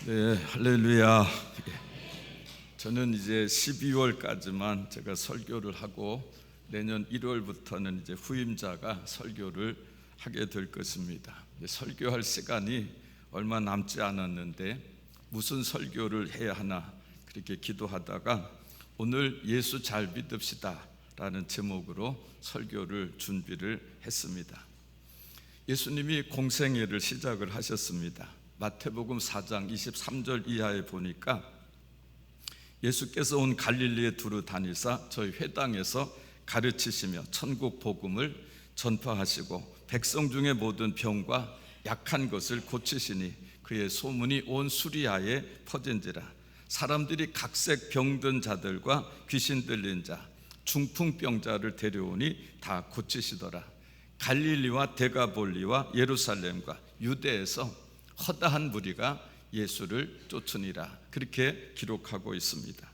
네, 할렐루야. 저는 이제 12월까지만 제가 설교를 하고 내년 1월부터는 이제 후임자가 설교를 하게 될 것입니다. 설교할 시간이 얼마 남지 않았는데 무슨 설교를 해야 하나 그렇게 기도하다가 오늘 예수 잘 믿읍시다 라는 제목으로 설교를 준비를 했습니다. 예수님이 공생애를 시작을 하셨습니다. 마태복음 4장 23절 이하에 보니까 예수께서 온 갈릴리에 두루 다니사 저희 회당에서 가르치시며 천국 복음을 전파하시고 백성 중에 모든 병과 약한 것을 고치시니 그의 소문이 온 수리아에 퍼진지라. 사람들이 각색 병든 자들과 귀신 들린 자, 중풍병자를 데려오니 다 고치시더라. 갈릴리와 데가볼리와 예루살렘과 유대에서 허다한 무리가 예수를 쫓으니라. 그렇게 기록하고 있습니다.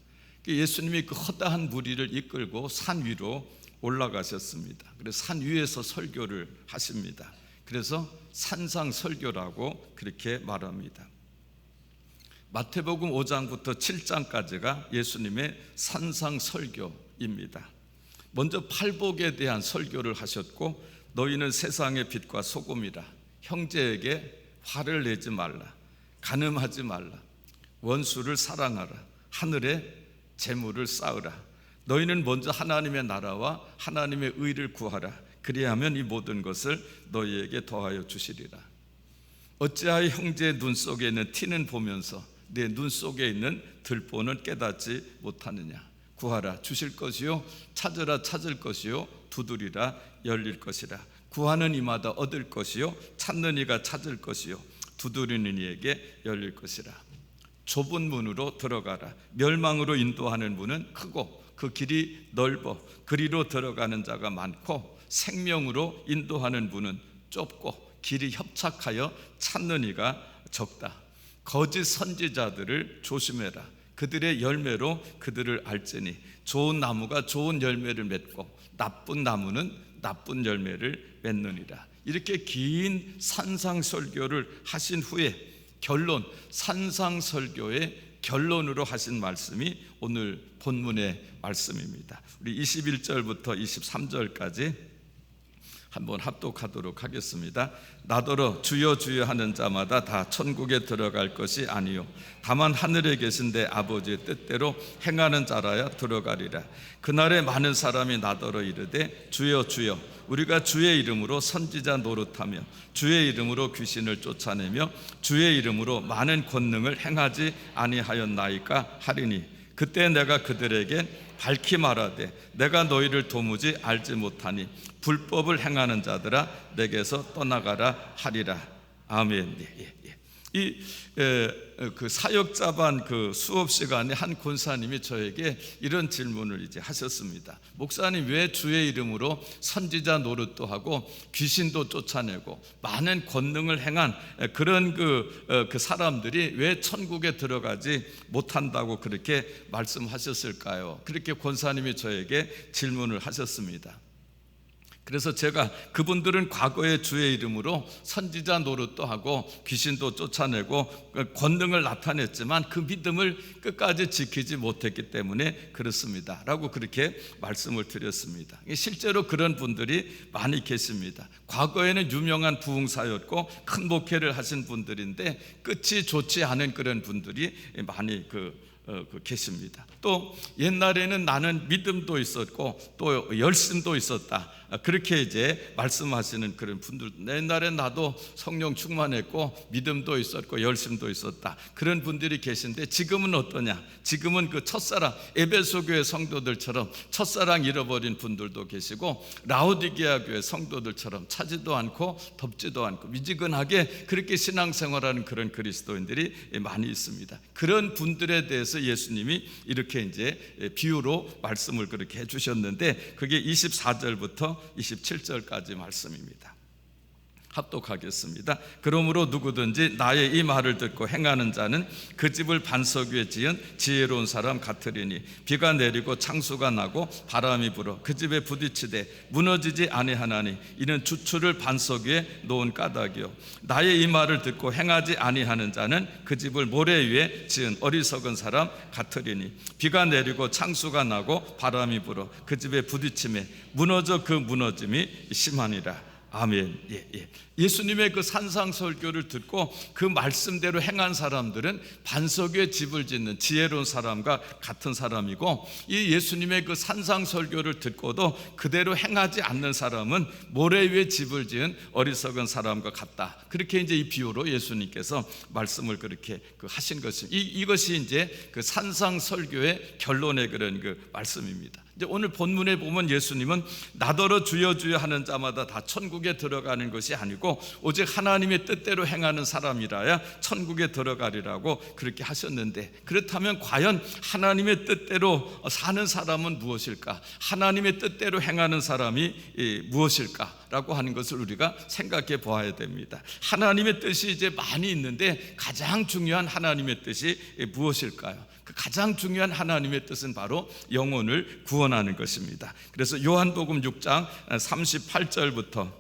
예수님이 그 허다한 무리를 이끌고 산 위로 올라가셨습니다. 그래서 산 위에서 설교를 하십니다. 그래서 산상 설교라고 그렇게 말합니다. 마태복음 5장부터 7장까지가 예수님의 산상 설교입니다. 먼저 팔복에 대한 설교를 하셨고, 너희는 세상의 빛과 소금이라. 형제에게 화를 내지 말라. 간음하지 말라. 원수를 사랑하라. 하늘에 재물을 쌓으라. 너희는 먼저 하나님의 나라와 하나님의 의를 구하라. 그리하면 이 모든 것을 너희에게 더하여 주시리라. 어찌하여 형제의 눈 속에 있는 티는 보면서 내 눈 속에 있는 들보는 깨닫지 못하느냐. 구하라 주실 것이요, 찾으라 찾을 것이요, 두드리라 열릴 것이라. 구하는 이마다 얻을 것이요, 찾는 이가 찾을 것이요, 두드리는 이에게 열릴 것이라. 좁은 문으로 들어가라. 멸망으로 인도하는 문은 크고 그 길이 넓어 그리로 들어가는 자가 많고, 생명으로 인도하는 문은 좁고 길이 협착하여 찾는 이가 적다. 거짓 선지자들을 조심해라. 그들의 열매로 그들을 알지니 좋은 나무가 좋은 열매를 맺고 나쁜 나무는 나쁜 열매를 맺느니라. 이렇게 긴 산상설교를 하신 후에 결론, 산상설교의 결론으로 하신 말씀이 오늘 본문의 말씀입니다. 우리 21절부터 23절까지 한번 합독하도록 하겠습니다. 나더러 주여 주여 하는 자마다 다 천국에 들어갈 것이 아니요 다만 하늘에 계신 내 아버지의 뜻대로 행하는 자라야 들어가리라. 그날에 많은 사람이 나더러 이르되 주여 주여 우리가 주의 이름으로 선지자 노릇하며 주의 이름으로 귀신을 쫓아내며 주의 이름으로 많은 권능을 행하지 아니하였나이까 하리니, 그때 내가 그들에게 밝히 말하되 내가 너희를 도무지 알지 못하니 불법을 행하는 자들아 내게서 떠나가라 하리라. 아멘. 그 사역자반 그 수업 시간에 한 권사님이 저에게 이런 질문을 이제 하셨습니다. 목사님, 왜 주의 이름으로 선지자 노릇도 하고 귀신도 쫓아내고 많은 권능을 행한 그런 그 사람들이 왜 천국에 들어가지 못한다고 그렇게 말씀하셨을까요? 그렇게 권사님이 저에게 질문을 하셨습니다. 그래서 제가 그분들은 과거에 주의 이름으로 선지자 노릇도 하고 귀신도 쫓아내고 권능을 나타냈지만 그 믿음을 끝까지 지키지 못했기 때문에 그렇습니다 라고 그렇게 말씀을 드렸습니다. 실제로 그런 분들이 많이 계십니다. 과거에는 유명한 부흥사였고 큰 목회를 하신 분들인데 끝이 좋지 않은 그런 분들이 많이 계십니다. 또 옛날에는 나는 믿음도 있었고 또 열심도 있었다, 그렇게 이제 말씀하시는 그런 분들, 옛날에 나도 성령 충만했고 믿음도 있었고 열심도 있었다, 그런 분들이 계신데 지금은 어떠냐? 지금은 그 첫사랑, 에베소 교회 성도들처럼 첫사랑 잃어버린 분들도 계시고 라오디게아 교회 성도들처럼 차지도 않고 덥지도 않고 미지근하게 그렇게 신앙생활하는 그런 그리스도인들이 많이 있습니다. 그런 분들에 대해서 예수님이 이렇게 이제 비유로 말씀을 그렇게 해주셨는데 그게 24절부터 27절까지 말씀입니다. 합독하겠습니다. 그러므로 누구든지 나의 이 말을 듣고 행하는 자는 그 집을 반석 위에 지은 지혜로운 사람 같으리니 비가 내리고 창수가 나고 바람이 불어 그 집에 부딪히되 무너지지 아니하나니 이는 주추를 반석 위에 놓은 까닭이요 나의 이 말을 듣고 행하지 아니하는 자는 그 집을 모래 위에 지은 어리석은 사람 같으리니 비가 내리고 창수가 나고 바람이 불어 그 집에 부딪힘에 무너져 그 무너짐이 심하니라. 아멘. 예수님의 그 산상설교를 듣고 그 말씀대로 행한 사람들은 반석 위에 집을 짓는 지혜로운 사람과 같은 사람이고, 이 예수님의 그 산상설교를 듣고도 그대로 행하지 않는 사람은 모래 위에 집을 지은 어리석은 사람과 같다. 그렇게 이제 이 비유로 예수님께서 말씀을 그렇게 하신 것입니다. 이것이 이제 그 산상설교의 결론의 그런 그 말씀입니다. 이제 오늘 본문에 보면 예수님은 나더러 주여 주여 하는 자마다 다 천국에 들어가는 것이 아니고 오직 하나님의 뜻대로 행하는 사람이라야 천국에 들어가리라고 그렇게 하셨는데, 그렇다면 과연 하나님의 뜻대로 사는 사람은 무엇일까? 하나님의 뜻대로 행하는 사람이 무엇일까? 라고 하는 것을 우리가 생각해 보아야 됩니다. 하나님의 뜻이 이제 많이 있는데 가장 중요한 하나님의 뜻이 무엇일까요? 그 가장 중요한 하나님의 뜻은 바로 영혼을 구원하는 것입니다. 그래서 요한복음 6장 38절부터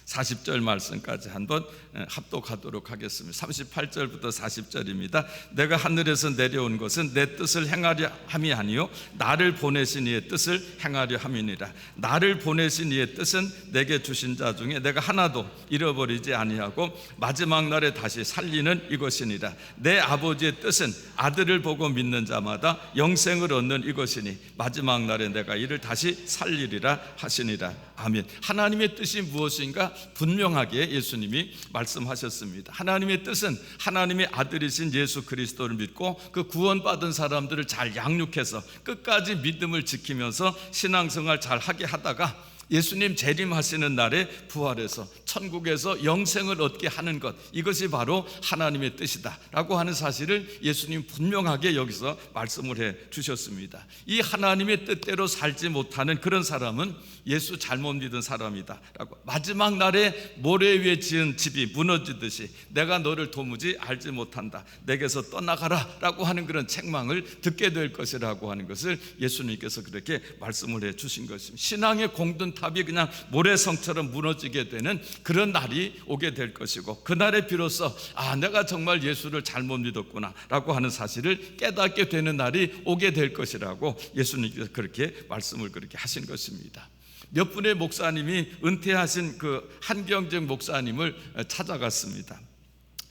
40절 말씀까지 한번 합독하도록 하겠습니다. 38절부터 40절입니다. 내가 하늘에서 내려온 것은 내 뜻을 행하려 함이 아니요 나를 보내신 이의 뜻을 행하려 함이니라. 나를 보내신 이의 뜻은 내게 주신 자 중에 내가 하나도 잃어버리지 아니하고 마지막 날에 다시 살리는 이것이니라. 내 아버지의 뜻은 아들을 보고 믿는 자마다 영생을 얻는 이것이니 마지막 날에 내가 이를 다시 살리리라 하시니라. 아멘. 하나님의 뜻이 무엇인가 분명하게 예수님이 말씀하셨습니다. 하나님의 뜻은 하나님의 아들이신 예수 그리스도를 믿고 그 구원받은 사람들을 잘 양육해서 끝까지 믿음을 지키면서 신앙생활 잘 하게 하다가 예수님 재림하시는 날에 부활해서 천국에서 영생을 얻게 하는 것, 이것이 바로 하나님의 뜻이다 라고 하는 사실을 예수님 분명하게 여기서 말씀을 해 주셨습니다. 이 하나님의 뜻대로 살지 못하는 그런 사람은 예수 잘못 믿은 사람이다 라고, 마지막 날에 모래 위에 지은 집이 무너지듯이 내가 너를 도무지 알지 못한다, 내게서 떠나가라 라고 하는 그런 책망을 듣게 될 것이라고 하는 것을 예수님께서 그렇게 말씀을 해 주신 것입니다. 신앙의 공든 탑이 그냥 모래성처럼 무너지게 되는 그런 날이 오게 될 것이고, 그날에 비로소 내가 정말 예수를 잘못 믿었구나 라고 하는 사실을 깨닫게 되는 날이 오게 될 것이라고 예수님께서 그렇게 말씀을 그렇게 하신 것입니다. 몇 분의 목사님이 은퇴하신 그 한경직 목사님을 찾아갔습니다.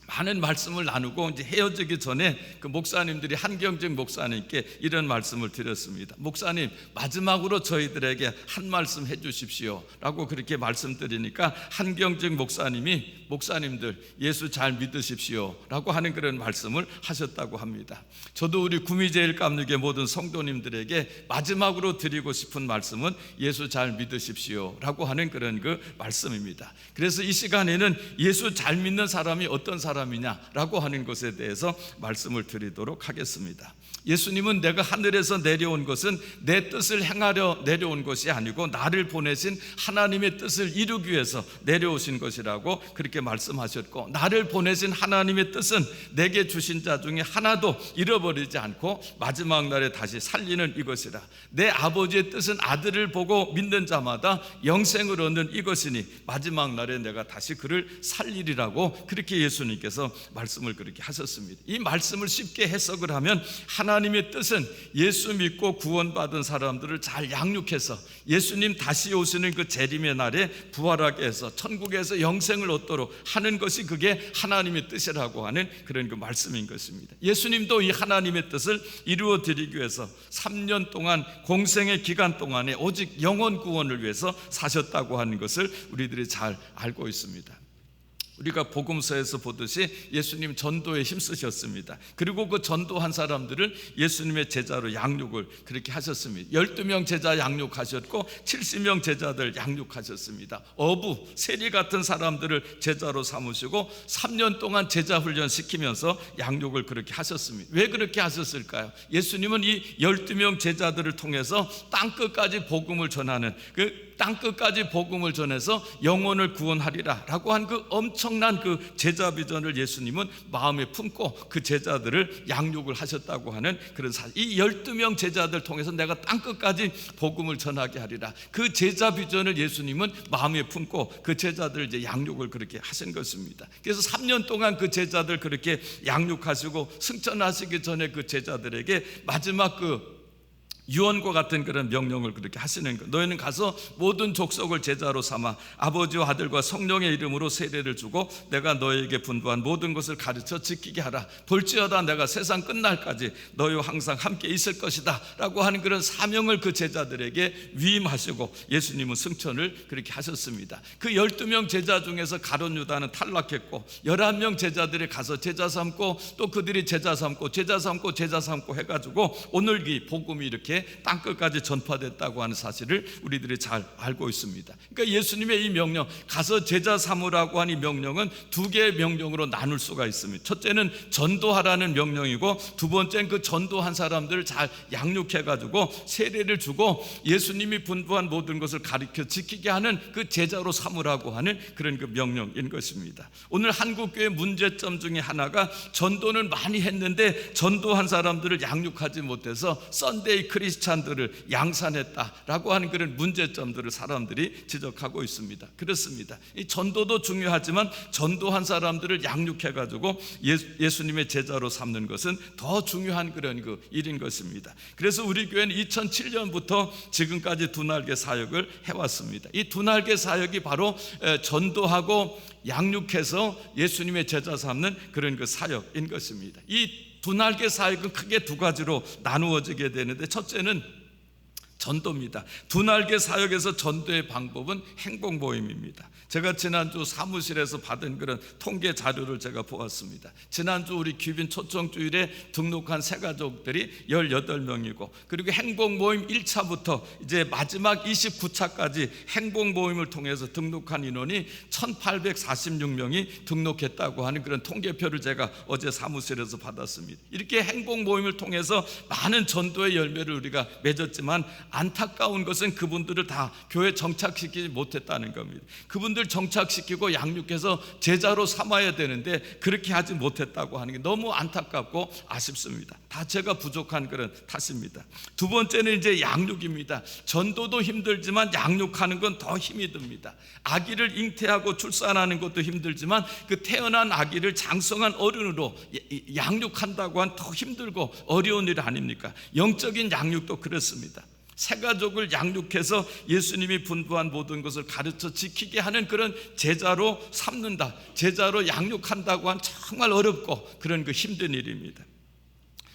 많은 말씀을 나누고 이제 헤어지기 전에 그 목사님들이 한경직 목사님께 이런 말씀을 드렸습니다. 목사님, 마지막으로 저희들에게 한 말씀 해주십시오 라고 그렇게 말씀드리니까 한경직 목사님이 목사님들 예수 잘 믿으십시오 라고 하는 그런 말씀을 하셨다고 합니다. 저도 우리 구미제일감육의 모든 성도님들에게 마지막으로 드리고 싶은 말씀은 예수 잘 믿으십시오 라고 하는 그런 그 말씀입니다. 그래서 이 시간에는 예수 잘 믿는 사람이 어떤 사람이냐라고 하는 것에 대해서 말씀을 드리도록 하겠습니다. 예수님은 내가 하늘에서 내려온 것은 내 뜻을 행하려 내려온 것이 아니고 나를 보내신 하나님의 뜻을 이루기 위해서 내려오신 것이라고 그렇게 말씀하셨고, 나를 보내신 하나님의 뜻은 내게 주신 자 중에 하나도 잃어버리지 않고 마지막 날에 다시 살리는 이것이라. 내 아버지의 뜻은 아들을 보고 믿는 자마다 영생을 얻는 이것이니 마지막 날에 내가 다시 그를 살리리라고 그렇게 예수님께서 말씀을 그렇게 하셨습니다. 이 말씀을 쉽게 해석을 하면 하나님의 뜻은 예수 믿고 구원받은 사람들을 잘 양육해서 예수님 다시 오시는 그 재림의 날에 부활하게 해서 천국에서 영생을 얻도록 하는 것이 그게 하나님의 뜻이라고 하는 그런 그 말씀인 것입니다. 예수님도 이 하나님의 뜻을 이루어 드리기 위해서 3년 동안 공생의 기간 동안에 오직 영혼 구원을 위해서 사셨다고 하는 것을 우리들이 잘 알고 있습니다. 우리가 복음서에서 보듯이 예수님 전도에 힘쓰셨습니다. 그리고 그 전도한 사람들을 예수님의 제자로 양육을 그렇게 하셨습니다. 12명 제자 양육하셨고 70명 제자들 양육하셨습니다. 어부, 세리 같은 사람들을 제자로 삼으시고 3년 동안 제자 훈련시키면서 양육을 그렇게 하셨습니다. 왜 그렇게 하셨을까요? 예수님은 이 12명 제자들을 통해서 땅끝까지 복음을 전하는 그 땅끝까지 복음을 전해서 영혼을 구원하리라 라고 한 그 엄청난 그 제자 비전을 예수님은 마음에 품고 그 제자들을 양육을 하셨다고 하는 그런 사실. 이 12명 제자들 통해서 내가 땅끝까지 복음을 전하게 하리라, 그 제자 비전을 예수님은 마음에 품고 그 제자들 이제 양육을 그렇게 하신 것입니다. 그래서 3년 동안 그 제자들 그렇게 양육하시고 승천하시기 전에 그 제자들에게 마지막 그 유언과 같은 그런 명령을 그렇게 하시는 것. 너희는 가서 모든 족속을 제자로 삼아 아버지와 아들과 성령의 이름으로 세례를 주고 내가 너희에게 분부한 모든 것을 가르쳐 지키게 하라. 볼지어다 내가 세상 끝날까지 너희와 항상 함께 있을 것이다 라고 하는 그런 사명을 그 제자들에게 위임하시고 예수님은 승천을 그렇게 하셨습니다. 그 12명 제자 중에서 가룟 유다는 탈락했고 11명 제자들이 가서 제자 삼고 또 그들이 제자 삼고 제자 삼고 제자 삼고 해가지고 오늘 이 복음이 이렇게 땅끝까지 전파됐다고 하는 사실을 우리들이 잘 알고 있습니다. 그러니까 예수님의 이 명령, 가서 제자 삼으라고 하는 이 명령은 두 개의 명령으로 나눌 수가 있습니다. 첫째는 전도하라는 명령이고, 두 번째는 그 전도한 사람들을 잘 양육해가지고 세례를 주고 예수님이 분부한 모든 것을 가르쳐 지키게 하는 그 제자로 삼으라고 하는 그런 그 명령인 것입니다. 오늘 한국교회 문제점 중에 하나가 전도는 많이 했는데 전도한 사람들을 양육하지 못해서 썬데이 크리스찬들을 양산했다라고 하는 그런 문제점들을 사람들이 지적하고 있습니다. 그렇습니다. 이 전도도 중요하지만 전도한 사람들을 양육해가지고 예수님의 제자로 삼는 것은 더 중요한 그런 그 일인 것입니다. 그래서 우리 교회는 2007년부터 지금까지 두 날개 사역을 해왔습니다. 이 두 날개 사역이 바로 전도하고 양육해서 예수님의 제자 삼는 그런 그 사역인 것입니다. 이 두 날개 사역은 크게 두 가지로 나누어지게 되는데, 첫째는 전도입니다. 두 날개 사역에서 전도의 방법은 행복 모임입니다. 제가 지난주 사무실에서 받은 그런 통계 자료를 제가 보았습니다. 지난주 우리 귀빈 초청주일에 등록한 새가족들이 18명이고, 그리고 행복 모임 1차부터 이제 마지막 29차까지 행복 모임을 통해서 등록한 인원이 1846명이 등록했다고 하는 그런 통계표를 제가 어제 사무실에서 받았습니다. 이렇게 행복 모임을 통해서 많은 전도의 열매를 우리가 맺었지만 안타까운 것은 그분들을 다 교회에 정착시키지 못했다는 겁니다. 그분들 정착시키고 양육해서 제자로 삼아야 되는데 그렇게 하지 못했다고 하는 게 너무 안타깝고 아쉽습니다. 다 제가 부족한 그런 탓입니다. 두 번째는 이제 양육입니다. 전도도 힘들지만 양육하는 건 더 힘이 듭니다. 아기를 잉태하고 출산하는 것도 힘들지만 그 태어난 아기를 장성한 어른으로 양육한다고 한 더 힘들고 어려운 일 아닙니까? 영적인 양육도 그렇습니다. 새가족을 양육해서 예수님이 분부한 모든 것을 가르쳐 지키게 하는 그런 제자로 삼는다, 제자로 양육한다고 한 정말 어렵고 그런 그 힘든 일입니다.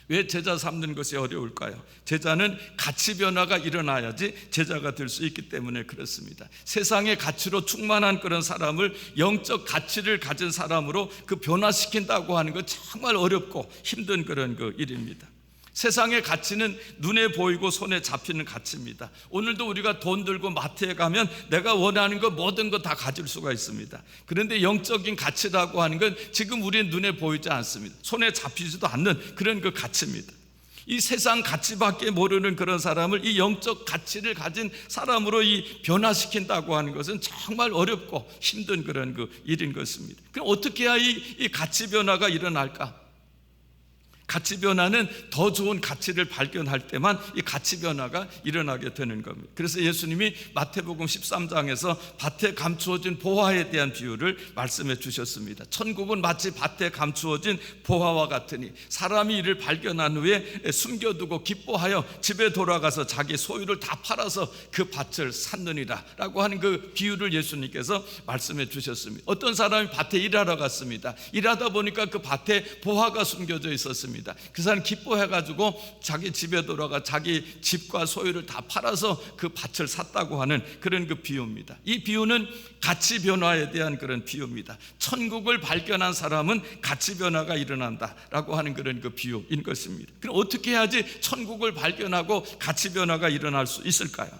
왜 제자 삼는 것이 어려울까요? 제자는 가치 변화가 일어나야지 제자가 될 수 있기 때문에 그렇습니다. 세상의 가치로 충만한 그런 사람을 영적 가치를 가진 사람으로 그 변화시킨다고 하는 것 정말 어렵고 힘든 그런 그 일입니다. 세상의 가치는 눈에 보이고 손에 잡히는 가치입니다. 오늘도 우리가 돈 들고 마트에 가면 내가 원하는 것 모든 거 다 가질 수가 있습니다. 그런데 영적인 가치라고 하는 건 지금 우리의 눈에 보이지 않습니다. 손에 잡히지도 않는 그런 그 가치입니다. 이 세상 가치밖에 모르는 그런 사람을 이 영적 가치를 가진 사람으로 이 변화시킨다고 하는 것은 정말 어렵고 힘든 그런 그 일인 것입니다. 그럼 어떻게 해야 이 가치 변화가 일어날까? 가치 변화는 더 좋은 가치를 발견할 때만 이 가치 변화가 일어나게 되는 겁니다. 그래서 예수님이 마태복음 13장에서 밭에 감추어진 보화에 대한 비유를 말씀해 주셨습니다. 천국은 마치 밭에 감추어진 보화와 같으니 사람이 이를 발견한 후에 숨겨두고 기뻐하여 집에 돌아가서 자기 소유를 다 팔아서 그 밭을 샀느니라 라고 하는 그 비유를 예수님께서 말씀해 주셨습니다. 어떤 사람이 밭에 일하러 갔습니다. 일하다 보니까 그 밭에 보화가 숨겨져 있었습니다. 그 사람 기뻐해가지고 자기 집에 돌아가 자기 집과 소유를 다 팔아서 그 밭을 샀다고 하는 그런 그 비유입니다. 이 비유는 가치 변화에 대한 그런 비유입니다. 천국을 발견한 사람은 가치 변화가 일어난다라고 하는 그런 그 비유인 것입니다. 그럼 어떻게 해야지 천국을 발견하고 가치 변화가 일어날 수 있을까요?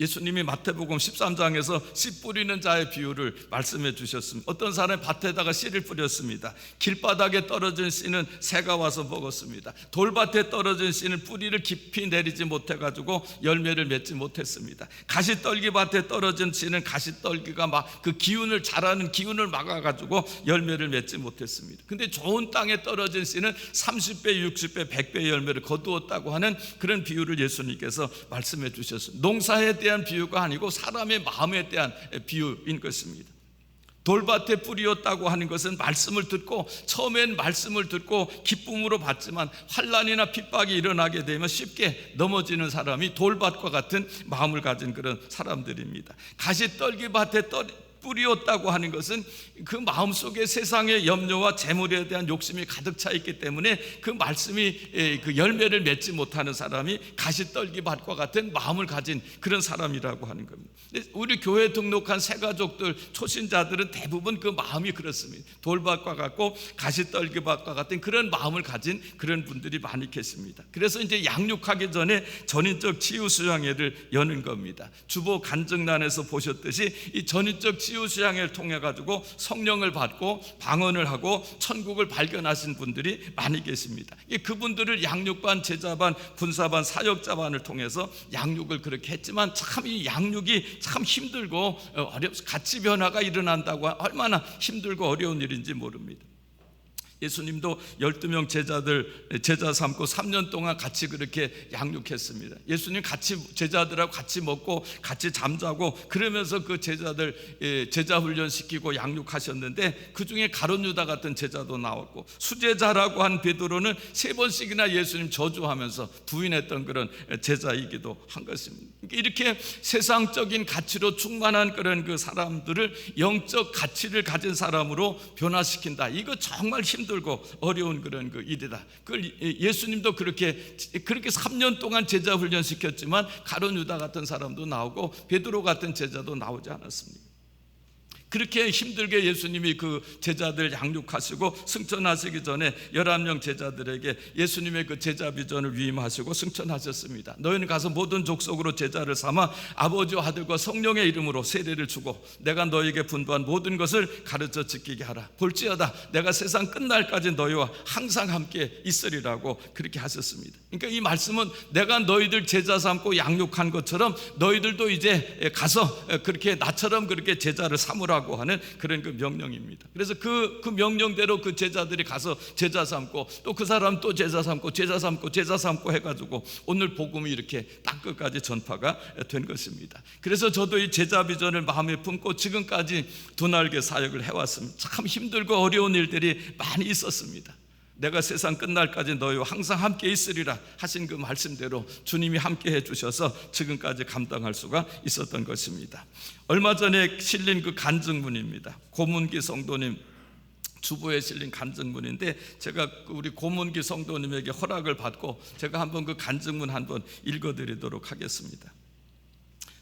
예수님이 마태복음 13장에서 씨 뿌리는 자의 비유를 말씀해 주셨습니다. 어떤 사람이 밭에다가 씨를 뿌렸습니다. 길바닥에 떨어진 씨는 새가 와서 먹었습니다. 돌밭에 떨어진 씨는 뿌리를 깊이 내리지 못해가지고 열매를 맺지 못했습니다. 가시떨기밭에 떨어진 씨는 가시떨기가 막 그 기운을 자라는 기운을 막아가지고 열매를 맺지 못했습니다. 근데 좋은 땅에 떨어진 씨는 30배, 60배, 100배의 열매를 거두었다고 하는 그런 비유를 예수님께서 말씀해 주셨습니다. 농사에 대한 비유가 아니고 사람의 마음에 대한 비유인 것입니다. 돌밭에 뿌리였다고 하는 것은 말씀을 듣고 처음엔 말씀을 듣고 기쁨으로 받지만 환난이나 핍박이 일어나게 되면 쉽게 넘어지는 사람이 돌밭과 같은 마음을 가진 그런 사람들입니다. 가시떨기밭에 뿌리였다고 하는 것은 그 마음속에 세상의 염려와 재물에 대한 욕심이 가득 차 있기 때문에 그 말씀이 그 열매를 맺지 못하는 사람이 가시떨기밭과 같은 마음을 가진 그런 사람이라고 하는 겁니다. 우리 교회에 등록한 새가족들, 초신자들은 대부분 그 마음이 그렇습니다. 돌밭과 같고 가시떨기밭과 같은 그런 마음을 가진 그런 분들이 많이 계십니다. 그래서 이제 양육하기 전에 전인적 치유 수양회를 여는 겁니다. 주보 간증란에서 보셨듯이 이 전인적 치유 수양회를 통해 가지고 성령을 받고 방언을 하고 천국을 발견하신 분들이 많이 계십니다. 그분들을 양육반, 제자반, 군사반, 사역자반을 통해서 양육을 그렇게 했지만 참 이 양육이 참 힘들고 가치 변화가 일어난다고 얼마나 힘들고 어려운 일인지 모릅니다. 예수님도 12명 제자들 제자 삼고 3년 동안 같이 그렇게 양육했습니다. 예수님 같이 제자들하고 같이 먹고 같이 잠자고 그러면서 그 제자들 제자 훈련시키고 양육하셨는데 그 중에 가룟 유다 같은 제자도 나왔고 수제자라고 한 베드로는 3번씩이나 예수님 저주하면서 부인했던 그런 제자이기도 한 것입니다. 이렇게 세상적인 가치로 충만한 그런 그 사람들을 영적 가치를 가진 사람으로 변화시킨다. 이거 정말 힘들고 어려운 그런 그 일이다. 그걸 예수님도 그렇게 3년 동안 제자 훈련 시켰지만 가룟 유다 같은 사람도 나오고 베드로 같은 제자도 나오지 않았습니다. 그렇게 힘들게 예수님이 그 제자들 양육하시고 승천하시기 전에 11명 제자들에게 예수님의 그 제자 비전을 위임하시고 승천하셨습니다. 너희는 가서 모든 족속으로 제자를 삼아 아버지와 아들과 성령의 이름으로 세례를 주고 내가 너희에게 분부한 모든 것을 가르쳐 지키게 하라. 볼지어다 내가 세상 끝날까지 너희와 항상 함께 있으리라고 그렇게 하셨습니다. 그러니까 이 말씀은 내가 너희들 제자 삼고 양육한 것처럼 너희들도 이제 가서 그렇게 나처럼 그렇게 제자를 삼으라고 하는 그런 그 명령입니다. 그래서 그 명령대로 그 제자들이 가서 제자 삼고 또 그 사람 또 제자 삼고 제자 삼고 제자 삼고 해가지고 오늘 복음이 이렇게 딱 끝까지 전파가 된 것입니다. 그래서 저도 이 제자 비전을 마음에 품고 지금까지 두 날개 사역을 해왔습니다. 참 힘들고 어려운 일들이 많이 있었습니다. 내가 세상 끝날까지 너희와 항상 함께 있으리라 하신 그 말씀대로 주님이 함께 해주셔서 지금까지 감당할 수가 있었던 것입니다. 얼마 전에 실린 그 간증문입니다. 고문기 성도님 주보에 실린 간증문인데 제가 우리 고문기 성도님에게 허락을 받고 제가 한번 그 간증문 한번 읽어드리도록 하겠습니다.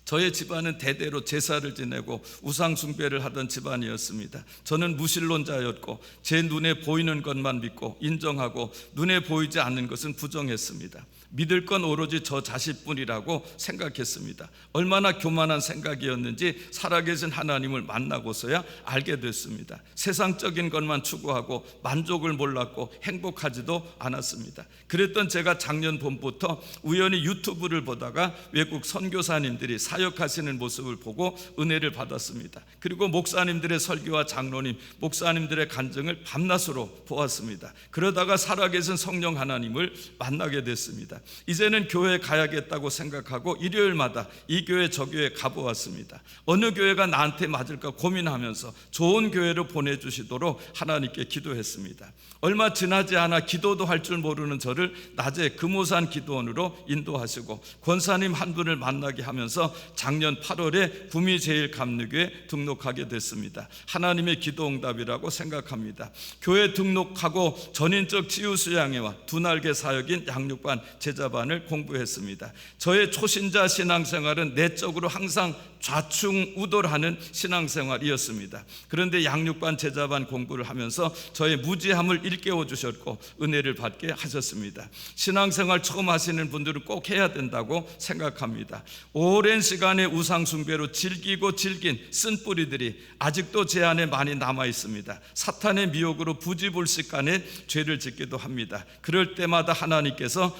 저의 집안은 대대로 제사를 지내고 우상 숭배를 하던 집안이었습니다. 저는 무신론자였고 제 눈에 보이는 것만 믿고 인정하고 눈에 보이지 않는 것은 부정했습니다. 믿을 건 오로지 저 자신뿐이라고 생각했습니다. 얼마나 교만한 생각이었는지 살아계신 하나님을 만나고서야 알게 됐습니다. 세상적인 것만 추구하고 만족을 몰랐고 행복하지도 않았습니다. 그랬던 제가 작년 봄부터 우연히 유튜브를 보다가 외국 선교사님들이 사역하시는 모습을 보고 은혜를 받았습니다. 그리고 목사님들의 설교와 장로님, 목사님들의 간증을 밤낮으로 보았습니다. 그러다가 살아계신 성령 하나님을 만나게 됐습니다. 이제는 교회에 가야겠다고 생각하고 일요일마다 이 교회 저 교회 가보았습니다. 어느 교회가 나한테 맞을까 고민하면서 좋은 교회로 보내주시도록 하나님께 기도했습니다. 얼마 지나지 않아 기도도 할 줄 모르는 저를 낮에 금오산 기도원으로 인도하시고 권사님 한 분을 만나게 하면서 작년 8월에 구미제일감리교에 등록하게 됐습니다. 하나님의 기도응답이라고 생각합니다. 교회 등록하고 전인적 치유수양회와 두 날개 사역인 양육반 제자반을 공부했습니다. 저의 초신자 신앙생활은 내적으로 항상 좌충우돌하는 신앙생활이었습니다. 그런데 양육반 제자반 공부를 하면서 저의 무지함을 일깨워 주셨고 은혜를 받게 하셨습니다. 신앙생활 처음 하시는 분들은 꼭 해야 된다고 생각합니다. 오랜 시간의 우상 숭배로 질기고 질긴 쓴뿌리들이 아직도 제 안에 많이 남아 있습니다. 사탄의 미혹으로 부지불식간에 죄를 짓기도 합니다. 그럴 때마다 하나님께서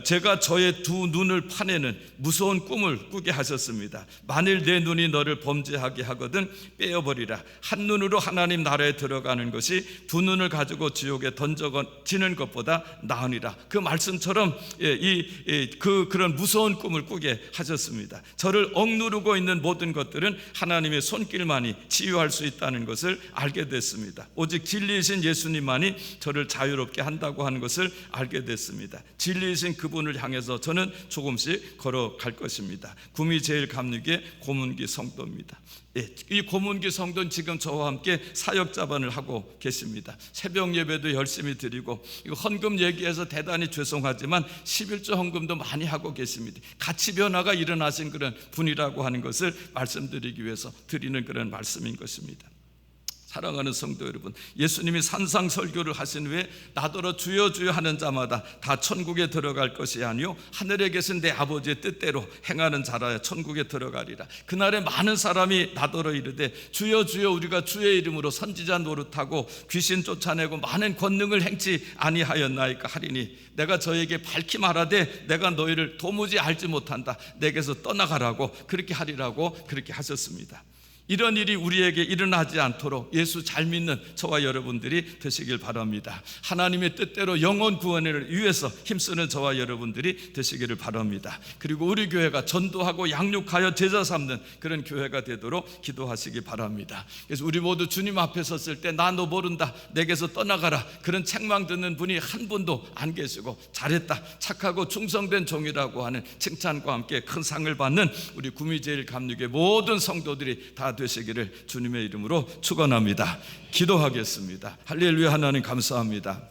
제가 저의 두 눈을 파내는 무서운 꿈을 꾸게 하셨습니다. 만일 내 눈이 너를 범죄하게 하거든 빼어버리라. 한 눈으로 하나님 나라에 들어가는 것이 두 눈을 가지고 지옥에 던져지는 것보다 나으니라. 그 말씀처럼 그런 무서운 꿈을 꾸게 하셨습니다. 저를 억누르고 있는 모든 것들은 하나님의 손길만이 치유할 수 있다는 것을 알게 됐습니다. 오직 진리이신 예수님만이 저를 자유롭게 한다고 하는 것을 알게 됐습니다. 진리이신 그분을 향해서 저는 조금씩 걸어갈 것입니다. 구미 제일감리교회 고문기 성도입니다. 이 고문기 성도는 지금 저와 함께 사역자반을 하고 계십니다. 새벽 예배도 열심히 드리고, 이거 헌금 얘기해서 대단히 죄송하지만 11조 헌금도 많이 하고 계십니다. 가치 변화가 일어나신 그런 분이라고 하는 것을 말씀드리기 위해서 드리는 그런 말씀인 것입니다. 사랑하는 성도 여러분, 예수님이 산상 설교를 하신 후에 나더러 주여 주여 하는 자마다 다 천국에 들어갈 것이 아니요 하늘에 계신 내 아버지의 뜻대로 행하는 자라야 천국에 들어가리라. 그날에 많은 사람이 나더러 이르되 주여 주여 우리가 주의 이름으로 선지자 노릇하고 귀신 쫓아내고 많은 권능을 행치 아니하였나이까 하리니 내가 저에게 밝히 말하되 내가 너희를 도무지 알지 못한다. 내게서 떠나가라고 그렇게 하리라고 그렇게 하셨습니다. 이런 일이 우리에게 일어나지 않도록 예수 잘 믿는 저와 여러분들이 되시길 바랍니다. 하나님의 뜻대로 영혼 구원을 위해서 힘쓰는 저와 여러분들이 되시기를 바랍니다. 그리고 우리 교회가 전도하고 양육하여 제자 삼는 그런 교회가 되도록 기도하시기 바랍니다. 그래서 우리 모두 주님 앞에 섰을 때 나 너 모른다, 내게서 떠나가라, 그런 책망 듣는 분이 한 분도 안 계시고 잘했다, 착하고 충성된 종이라고 하는 칭찬과 함께 큰 상을 받는 우리 구미제일감리교회 모든 성도들이 다 되시기를 주님의 이름으로 축원합니다. 기도하겠습니다. 할렐루야. 하나님 감사합니다.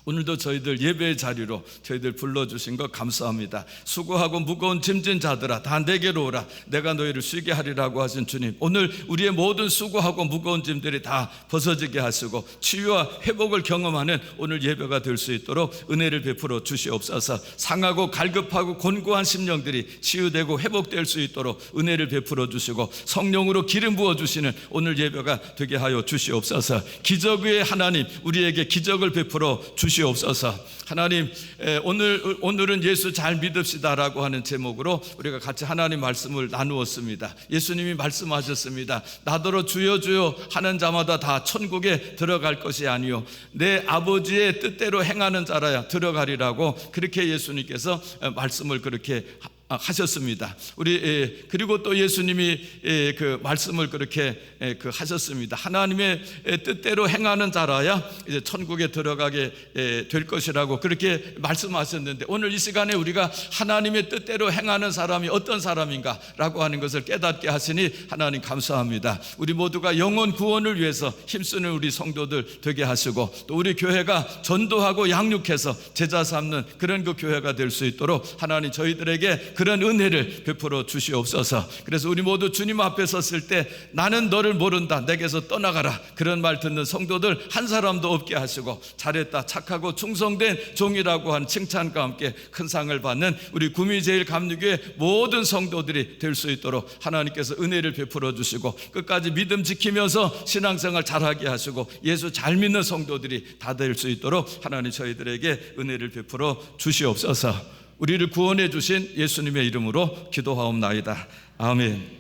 오늘도 저희들 예배의 자리로 저희들 불러주신 것 감사합니다. 수고하고 무거운 짐진 자들아 다 내게로 오라, 내가 너희를 쉬게 하리라고 하신 주님, 오늘 우리의 모든 수고하고 무거운 짐들이 다 벗어지게 하시고 치유와 회복을 경험하는 오늘 예배가 될 수 있도록 은혜를 베풀어 주시옵소서. 상하고 갈급하고 곤고한 심령들이 치유되고 회복될 수 있도록 은혜를 베풀어 주시고 성령으로 기름 부어 주시는 오늘 예배가 되게 하여 주시옵소서. 기적의 하나님, 우리에게 기적을 베풀어 주시옵소서. 하나님, 오늘은 예수 잘 믿읍시다라고 하는 제목으로 우리가 같이 하나님 말씀을 나누었습니다. 예수님이 말씀하셨습니다. 나더러 주여 주여 하는 자마다 다 천국에 들어갈 것이 아니요 내 아버지의 뜻대로 행하는 자라야 들어가리라고 그렇게 예수님께서 말씀을 그렇게 하셨습니다. 그리고 또 예수님이 그 말씀을 그렇게 하셨습니다. 하나님의 뜻대로 행하는 자라야 이제 천국에 들어가게 될 것이라고 그렇게 말씀하셨는데, 오늘 이 시간에 우리가 하나님의 뜻대로 행하는 사람이 어떤 사람인가라고 하는 것을 깨닫게 하시니 하나님 감사합니다. 우리 모두가 영혼 구원을 위해서 힘쓰는 우리 성도들 되게 하시고, 또 우리 교회가 전도하고 양육해서 제자 삼는 그런 그 교회가 될 수 있도록 하나님 저희들에게 그런 은혜를 베풀어 주시옵소서. 그래서 우리 모두 주님 앞에 섰을 때 나는 너를 모른다, 내게서 떠나가라, 그런 말 듣는 성도들 한 사람도 없게 하시고 잘했다, 착하고 충성된 종이라고 한 칭찬과 함께 큰 상을 받는 우리 구미제일감리교회 모든 성도들이 될 수 있도록 하나님께서 은혜를 베풀어 주시고 끝까지 믿음 지키면서 신앙생활 잘하게 하시고 예수 잘 믿는 성도들이 다 될 수 있도록 하나님 저희들에게 은혜를 베풀어 주시옵소서. 우리를 구원해 주신 예수님의 이름으로 기도하옵나이다. 아멘.